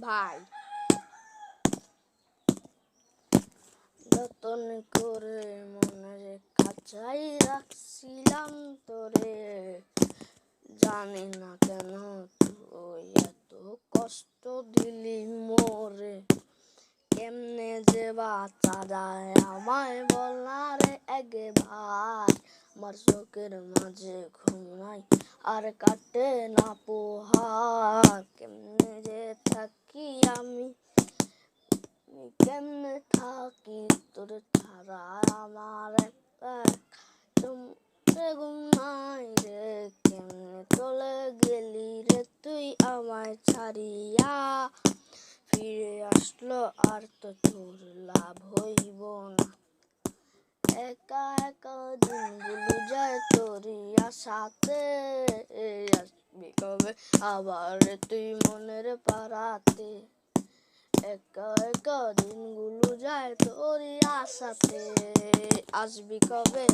ভাই যতন করে মনে খাঁচাই রাখছিলাম তোরে, জানি না কেন তুই এত কষ্ট দিলি মোরে। কেমনে যে বাঁচা যায় আমায় বল না রে একবার, আমার চোখের মাঝে ঘুম নাই আর কাটে না পোহার। কেমনে যে থাকি আমি, কেমনে থাকি তোর ছাড়া, আমার একটা ঘুম নাই রে। কেমনে চলে গেলি রে তুই আমায় ছাড়িয়া, ফিরে আসলো আর তো তোর লাভ হইব না। একা একা দিনগুলো যায় তোরই আশাতে, আসবি কবে আবার তুই মনের পাড়াতে। একা একা দিনগুলো যায় তোরই আশাতে, আসবি কবে।